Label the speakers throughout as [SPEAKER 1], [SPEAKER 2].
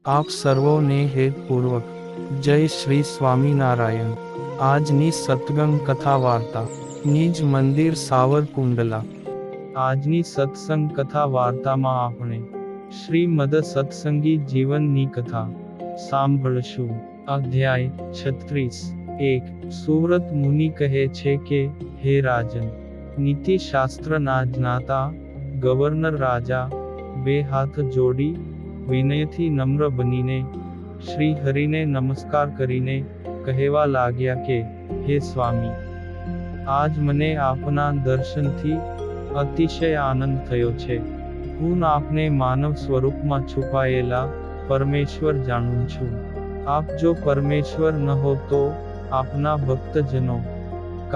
[SPEAKER 1] આપ સર્વોને હેતપૂર્વક જય શ્રી સ્વામિનારાયણ। આજની સત્સંગ કથા વાર્તા નિજ મંદિર સાવરકુંડલા। આજની સત્સંગ કથા વાર્તામાં આપણે શ્રીમદ સત્સંગી જીવનની કથા સાંભળશું। અધ્યાય 36। 1। સુવ્રત મુનિ કહે છે કે, હે રાજન, નીતિશાસ્ત્રના જ્ઞાતા ગવર્નર રાજા બે હાથ જોડી વિનયથી નમ્ર બનીને શ્રી હરિને નમસ્કાર કરીને કહેવા લાગ્યા કે, હે સ્વામી, આજ મને આપના દર્શનથી અતિશય આનંદ થયો છે। હું આપને માનવ સ્વરૂપમાં છુપાયેલા પરમેશ્વર જાણું છું। આપ જો પરમેશ્વર ન હો તો આપના ભક્તજનો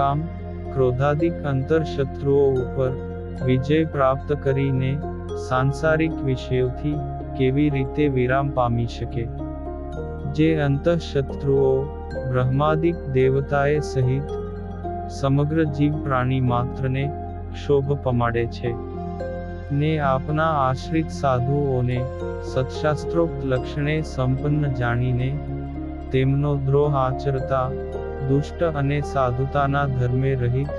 [SPEAKER 1] કામ ક્રોધાદિક અંતર શત્રુઓ ઉપર વિજય પ્રાપ્ત કરીને સાંસારિક વિષયોથી કેવી રીતે વિરામ પામી શકે? જે અંતઃશત્રુઓ બ્રહ્માદિક દેવતાએ સહિત સમગ્ર જીવ પ્રાણી માત્રને ક્ષોભ પમાડે છે, ને આપના આશ્રિત સાધુઓને સત્શાસ્ત્રોક્ત લક્ષણે સંપન્ન જાણીને તેમનો દ્રોહ આચરતા દુષ્ટ અને સાધુતાના ધર્મે રહિત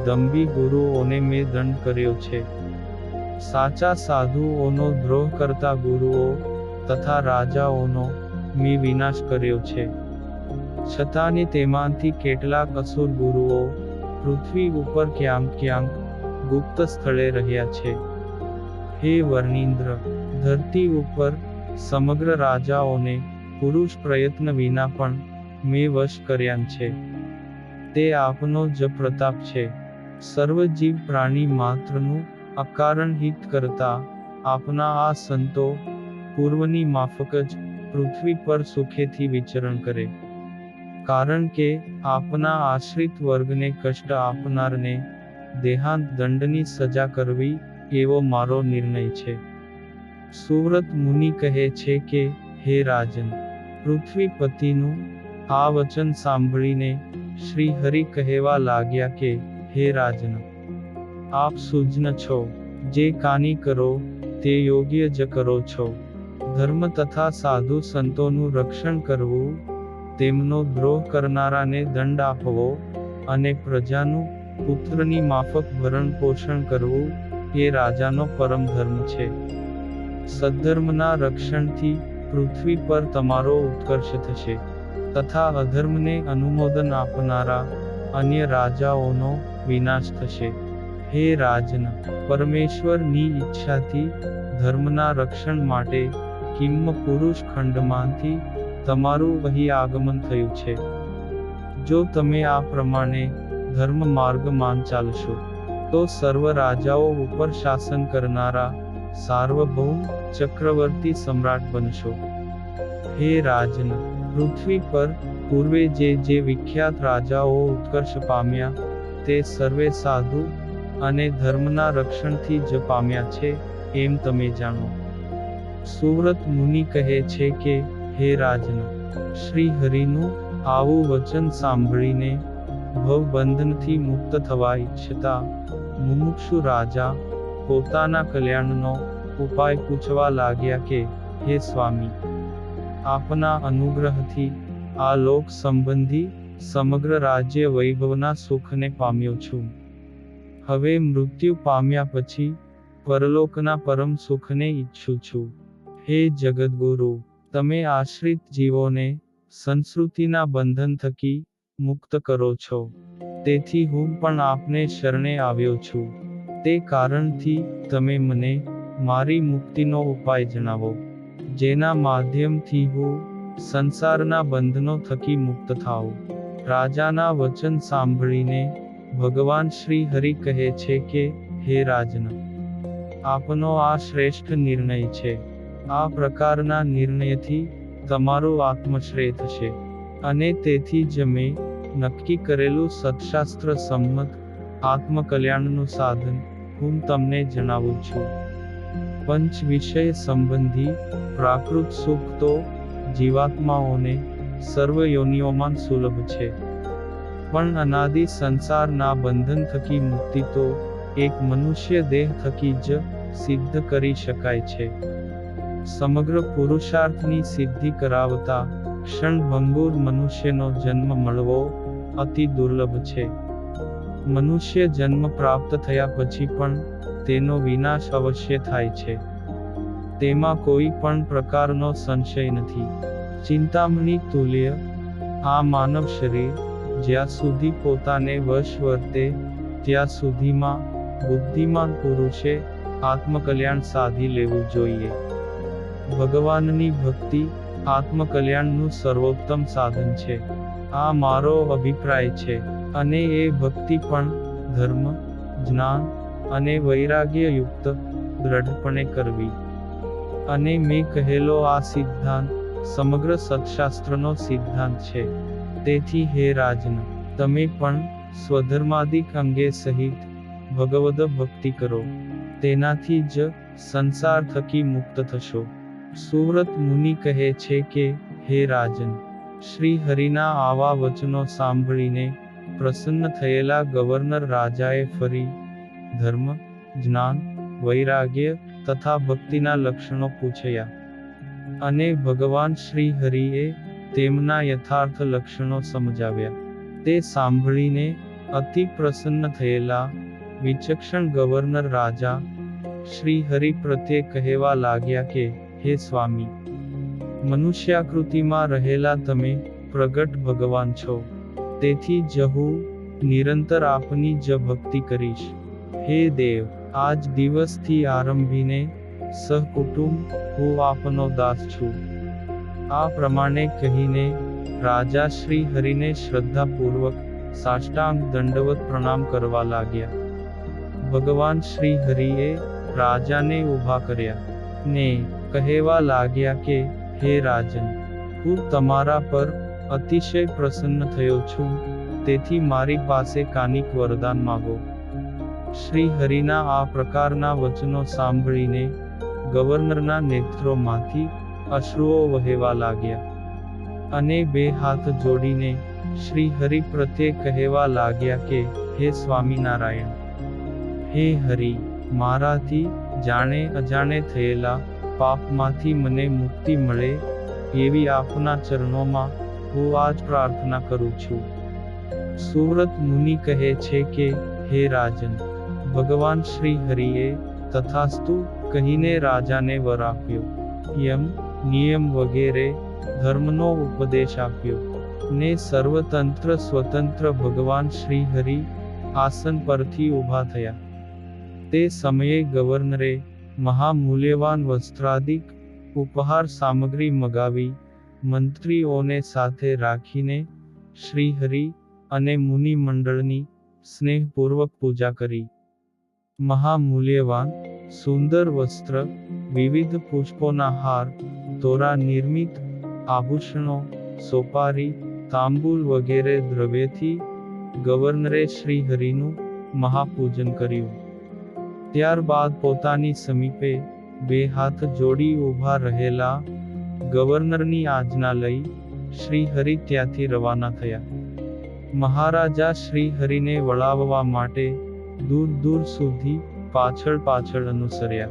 [SPEAKER 1] દંભી ગુરુઓને મેં દંડ કર્યો છે। સાચા સાધુઓનો દ્રોહ કરતા ગુરુઓ તથા રાજાઓનો મેં વિનાશ કર્યો છે। છતાંય તેમાંથી કેટલાક અસુર ગુરુઓ પૃથ્વી ઉપર ક્યાંક ગુપ્ત સ્થળે રહ્યા છે। હે વર્ણિન્દ્ર, ધરતી ઉપર સમગ્ર રાજાઓને પુરુષ પ્રયત્ન વિના પણ મેં વશ કર્યા છે। તે આપનો જ પ્રતાપ છે। સર્વ જીવ પ્રાણી માત્રનું અકારણ હિત કરતા આપના આ સંતો પૂર્વની માફક જ પૃથ્વી પર સુખેથી વિચરણ કરે। કારણ કે આપના આશ્રિત વર્ગને કષ્ટ આપનારને દેહાંત દંડની સજા કરવી એવો મારો નિર્ણય છે। સુવ્રત મુનિ કહે છે કે, હે રાજન, પૃથ્વીપતિનું આ વચન સાંભળીને શ્રી હરિ કહેવા લાગ્યા કે, હે રાજન, આપ સુજ્ઞ છો, જે કાની કરો તે યોગ્ય જ કરો છો। ધર્મ તથા સાધુ સંતોનું રક્ષણ કરવું, તેમનો દ્રોહ કરનારાને દંડ આપવો અને પ્રજાનું પુત્રની માફક ભરણ પોષણ કરવું એ રાજાનો પરમ ધર્મ છે। સદ્ધર્મના રક્ષણથી પૃથ્વી પર તમારો ઉત્કર્ષ થશે, તથા અધર્મને અનુમોદન આપનારા અન્ય રાજાઓનો વિનાશ થશે। હે રાજન, પરમેશ્વરની ઈચ્છાથી ધર્મના રક્ષણ માટે કિમ્મ પુરુષ ખંડમાંથી તમારું અહીં આગમન થયું છે। જો તમે આ પ્રમાણે ધર્મ માર્ગમાં ચાલશો તો સર્વ રાજાઓ ઉપર શાસન કરનારા સાર્વભૌમ ચક્રવર્તી સમ્રાટ બનશો। હે રાજન, પૃથ્વી પર પૂર્વે જે વિખ્યાત રાજાઓ ઉત્કર્ષ પામ્યા તે સર્વે સાધુ અને ધર્મના રક્ષણથી જ પામ્યા છે, એમ તમે જાણો। સુવ્રત મુનિ કહે છે કે, હે રાજન, શ્રી હરિનું આવું વચન સાંભળીને ભવબંધનથી મુક્ત થવા ઈચ્છતા મુમુક્ષુ રાજા પોતાના કલ્યાણનો ઉપાય પૂછવા લાગ્યા કે, હે સ્વામી, આપના અનુગ્રહથી આ લોક સંબંધી સમગ્ર રાજ્ય વૈભવના સુખને પામ્યો છું। હવે મૃત્યુ પામ્યા પછી પરલોકના પરમ સુખને ઈચ્છું છું। હે જગદગુરુ, તમે આશ્રિત જીવોને સંસ્કૃતિના બંધન થકી મુક્ત કરો છો, તેથી હું પણ આપને શરણે આવ્યો છું। તે કારણથી તમે મને મારી મુક્તિનો ઉપાય જણાવો, જેના માધ્યમથી હું સંસારના બંધનો થકી મુક્ત થાઉં। રાજાના વચન સાંભળીને ભગવાન શ્રી હરિ કહે છે કે, હે રાજન, આપનો આ શ્રેષ્ઠ નિર્ણય છે। આ પ્રકારના નિર્ણયથી તમારો આત્મશ્રેય થશે, અને તેથી જ મેં નક્કી કરેલું સત્શાસ્ત્ર સંમત આત્મકલ્યાણનું સાધન હું તમને જણાવું છું। પંચ વિષય સંબંધી પ્રાકૃત સુખ તો જીવાત્માઓને સર્વ યોનિઓમાં સુલભ છે, પણ અનાદિ સંસારના બંધન થકી મુક્તિ તો એક મનુષ્ય દેહ થકી જ સિદ્ધ કરી શકાય છે। સમગ્ર પુરુષાર્થની સિદ્ધિ કરાવતા ક્ષણભંગુર મનુષ્યનો જન્મ મળવો અતિ દુર્લભ છે. મનુષ્ય જન્મ પ્રાપ્ત થયા પછી પણ તેનો વિનાશ અવશ્ય થાય છે. તેમાં કોઈ પણ પ્રકારનો સંશય નથી. ચિંતામણી તુલ્ય આ માનવ શરીર જ્યાં સુધી પોતાને વશ વર્તે ત્યાં સુધીમાં બુદ્ધિમાન પુરુષે આત્મકલ્યાણ સાધી લેવું જોઈએ. ભગવાનની ભક્તિ આત્મકલ્યાણનું સર્વોત્તમ સાધન છે. આ મારો અભિપ્રાય છે, અને એ ભક્તિ પણ ધર્મ, જ્ઞાન અને વૈરાગ્યયુક્ત દ્રઢપણે કરવી. અને મેં કહેલો આ સિદ્ધાંત સમગ્ર સત્શાસ્ત્રનો સિદ્ધાંત છે. તેથી હે રાજન, તમે પણ સ્વધર્માદિક અંગે સહિત ભગવદ ભક્તિ કરો. તેનાથી જ સંસાર થકી મુક્ત થશો. સુવ્રત મુનિ કહે છે કે, હે રાજન, શ્રી હરિના આવા વચનો સાંભળીને પ્રસન્ન થયેલા ગવર્નર રાજાએ ફરી ધર્મ, જ્ઞાન, વૈરાગ્ય તથા ભક્તિના લક્ષણો પૂછ્યા. અને ભગવાન શ્રી હરિએ તેમના યથાર્થ લક્ષણો સમજાવ્યા. તે સાંભળીને અતિ પ્રસન્ન થયેલા વિચક્ષણ ગવર્નર રાજા શ્રી હરિ પ્રત્યે કહેવા લાગ્યા કે, હે સ્વામી, મનુષ્યાકૃતિમાં રહેલા તમે પ્રગટ ભગવાન છો. તેથી જ હું નિરંતર આપની જ ભક્તિ કરીશ. હે દેવ, આજ દિવસથી આરંભીને સહકુટુંબ હું આપનો દાસ છું. આ પ્રમાણે કહીને રાજા શ્રી હરિને શ્રદ્ધાપૂર્વક સાષ્ટાંગ દંડવત પ્રણામ કરવા લાગ્યા. ભગવાન શ્રી હરિએ રાજાને ઊભા કર્યા ને કહેવા લાગ્યા કે, હે રાજન, હું તમારા પર અતિશય પ્રસન્ન થયો છું, તેથી મારી પાસે કાનિક વરદાન માગો. શ્રી હરિના આ પ્રકારના વચનો સાંભળીને ગવર્નરના નેત્રોમાંથી અશ્રુઓ વહેવા લાગ્યા. અને બે હાથ જોડીને શ્રી હરિ પ્રત્યે કહેવા લાગ્યા કે, હે સ્વામિનારાયણ, હે હરિ, મારાથી જાણે અજાણે થયેલા પાપમાંથી મને મુક્તિ મળે એવી આપના ચરણોમાં હું આજ પ્રાર્થના કરું છું. સુવ્રત મુનિ કહે છે કે, હે રાજન, ભગવાન શ્રી હરિએ તથાસ્તુ કહીને રાજાને વર આપ્યો. યમ, નિયમ વગેરે ધર્મનો ઉપદેશ આપ્યો. ને સર્વતંત્ર સ્વતંત્ર ભગવાન શ્રી હરિ આસન પરથી ઊભા થયા. તે સમયે ગવર્નરે મહામૂલ્યવાન વસ્ત્રાદિક ઉપહાર સામગ્રી મગાવી મંત્રીઓને સાથે રાખીને શ્રી હરિ અને મુનિ મંડળની સ્નેહપૂર્વક પૂજા કરી. મહામૂલ્યવાન સુંદર વસ્ત્ર, વિવિધ પુષ્પોના હાર, દોરા નિર્મિત આભૂષણો, સોપારી, તાંબૂલ વગેરે દ્રવ્યથી ગવર્નરે શ્રી હરિનું મહાપૂજન કર્યું. ત્યારબાદ પોતાની સમીપે બે હાથ જોડી ઊભા રહેલા ગવર્નરની આજ્ઞા લઈ શ્રી હરિ ત્યાંથી રવાના થયા. મહારાજા શ્રી હરિને વળાવવા માટે દૂર દૂર સુધી પાછળ પાછળ અનુસર્યા.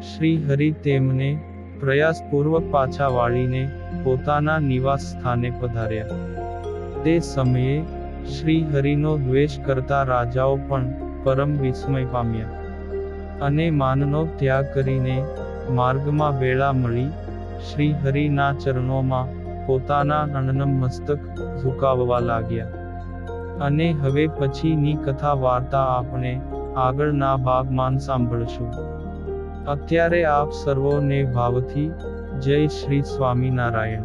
[SPEAKER 1] શ્રી હરિ તેમને પ્રયાસપૂર્વક પાછા વાળીને પોતાના નિવાસ સ્થાને પધાર્યા. તે સમયે શ્રી હરિનો દ્વેષ કરતા રાજાઓ પણ પરમ વિસ્મય પામ્યા. અને માનનો ત્યાગ કરીને માર્ગમાં વેળા મળી શ્રી હરિના ચરણોમાં પોતાના અનનમ મસ્તક ઝુકાવવા લાગ્યા. અને હવે પછીની કથા વાર્તા આપણે આગળના ભાગમાં સાંભળશું. અત્યારે આપ સર્વોને ભાવથી જય શ્રી સ્વામિનારાયણ.